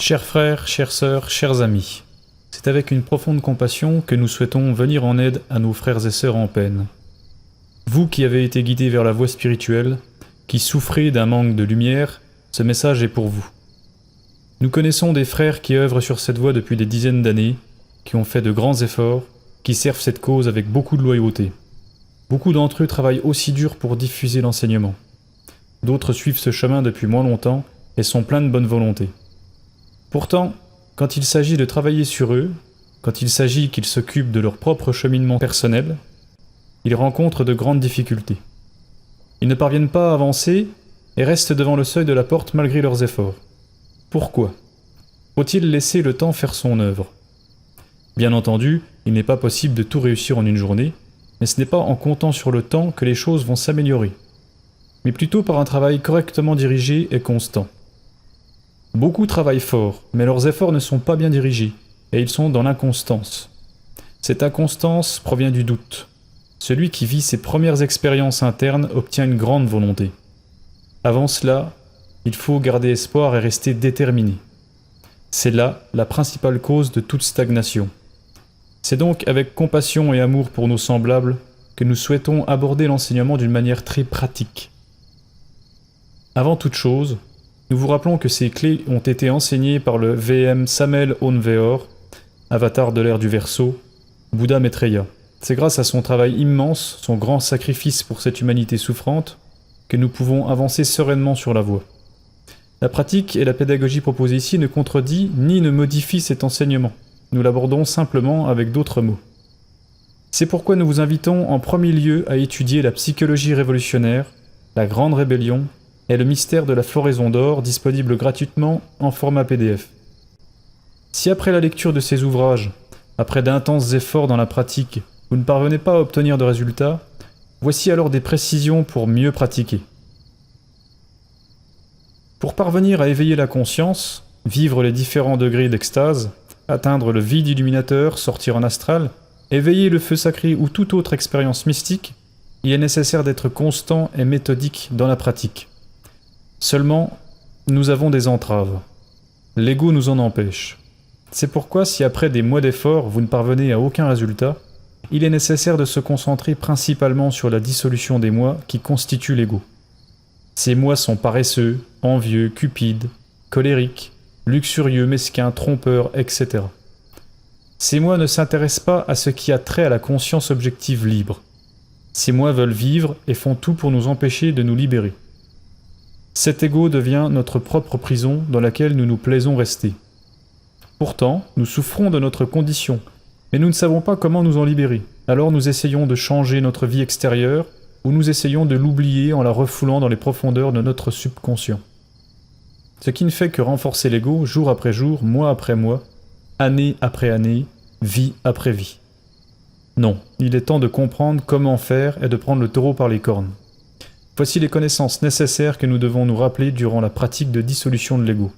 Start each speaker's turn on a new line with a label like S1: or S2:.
S1: Chers frères, chères sœurs, chers amis, c'est avec une profonde compassion que nous souhaitons venir en aide à nos frères et sœurs en peine. Vous qui avez été guidés vers la voie spirituelle, qui souffrez d'un manque de lumière, ce message est pour vous. Nous connaissons des frères qui œuvrent sur cette voie depuis des dizaines d'années, qui ont fait de grands efforts, qui servent cette cause avec beaucoup de loyauté. Beaucoup d'entre eux travaillent aussi dur pour diffuser l'enseignement. D'autres suivent ce chemin depuis moins longtemps et sont pleins de bonne volonté. Pourtant, quand il s'agit de travailler sur eux, quand il s'agit qu'ils s'occupent de leur propre cheminement personnel, ils rencontrent de grandes difficultés. Ils ne parviennent pas à avancer et restent devant le seuil de la porte malgré leurs efforts. Pourquoi ? Faut-il laisser le temps faire son œuvre ? Bien entendu, il n'est pas possible de tout réussir en une journée, mais ce n'est pas en comptant sur le temps que les choses vont s'améliorer, mais plutôt par un travail correctement dirigé et constant. Beaucoup travaillent fort, mais leurs efforts ne sont pas bien dirigés, et ils sont dans l'inconstance. Cette inconstance provient du doute. Celui qui vit ses premières expériences internes obtient une grande volonté. Avant cela, il faut garder espoir et rester déterminé. C'est là la principale cause de toute stagnation. C'est donc avec compassion et amour pour nos semblables que nous souhaitons aborder l'enseignement d'une manière très pratique. Avant toute chose, nous vous rappelons que ces clés ont été enseignées par le VM Samel Onveor, avatar de l'ère du Verseau, Bouddha Maitreya. C'est grâce à son travail immense, son grand sacrifice pour cette humanité souffrante, que nous pouvons avancer sereinement sur la voie. La pratique et la pédagogie proposée ici ne contredit ni ne modifie cet enseignement. Nous l'abordons simplement avec d'autres mots. C'est pourquoi nous vous invitons en premier lieu à étudier la psychologie révolutionnaire, la grande rébellion et le mystère de la floraison d'or, disponible gratuitement en format PDF. Si après la lecture de ces ouvrages, après d'intenses efforts dans la pratique, vous ne parvenez pas à obtenir de résultats, voici alors des précisions pour mieux pratiquer. Pour parvenir à éveiller la conscience, vivre les différents degrés d'extase, atteindre le vide illuminateur, sortir en astral, éveiller le feu sacré ou toute autre expérience mystique, il est nécessaire d'être constant et méthodique dans la pratique. Seulement, nous avons des entraves. L'ego nous en empêche. C'est pourquoi si après des mois d'efforts, vous ne parvenez à aucun résultat, il est nécessaire de se concentrer principalement sur la dissolution des moi qui constituent l'ego. Ces moi sont paresseux, envieux, cupides, colériques, luxurieux, mesquins, trompeurs, etc. Ces moi ne s'intéressent pas à ce qui a trait à la conscience objective libre. Ces moi veulent vivre et font tout pour nous empêcher de nous libérer. Cet ego devient notre propre prison dans laquelle nous nous plaisons rester. Pourtant, nous souffrons de notre condition, mais nous ne savons pas comment nous en libérer. Alors nous essayons de changer notre vie extérieure, ou nous essayons de l'oublier en la refoulant dans les profondeurs de notre subconscient. Ce qui ne fait que renforcer l'ego jour après jour, mois après mois, année après année, vie après vie. Non, il est temps de comprendre comment faire et de prendre le taureau par les cornes. Voici les connaissances nécessaires que nous devons nous rappeler durant la pratique de dissolution de l'ego.